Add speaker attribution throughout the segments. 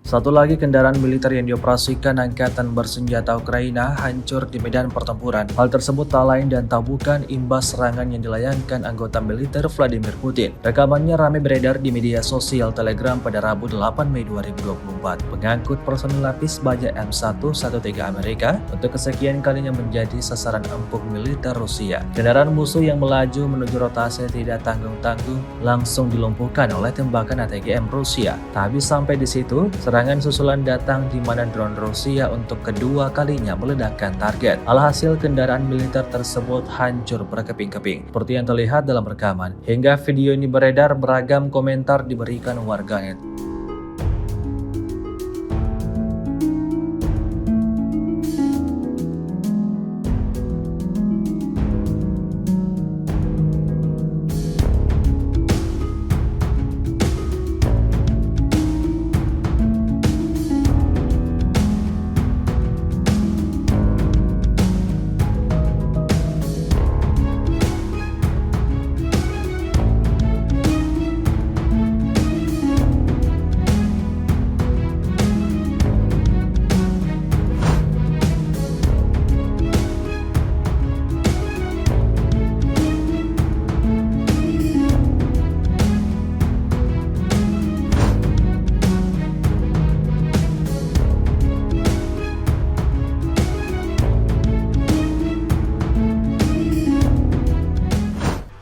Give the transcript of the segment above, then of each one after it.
Speaker 1: Satu lagi kendaraan militer yang dioperasikan Angkatan Bersenjata Ukraina hancur di medan pertempuran. Hal tersebut tak lain dan tak bukan imbas serangan yang dilayangkan anggota militer Vladimir Putin. Rekamannya ramai beredar di media sosial Telegram pada Rabu 8 Mei 2024. Pengangkut personil lapis baja M113 Amerika untuk kesekian kalinya menjadi sasaran empuk militer Rusia. Kendaraan musuh yang melaju menuju rotasi tidak tanggung-tanggung langsung dilumpuhkan oleh tembakan ATGM Rusia. Tak habis sampai di situ, serangan susulan datang di mana drone Rusia untuk kedua kalinya meledakkan target. Alhasil kendaraan militer tersebut hancur berkeping-keping. Seperti yang terlihat dalam rekaman. Hingga video ini beredar, beragam komentar diberikan warganet.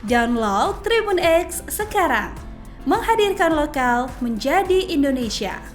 Speaker 2: Download Tribun X sekarang, menghadirkan lokal menjadi Indonesia.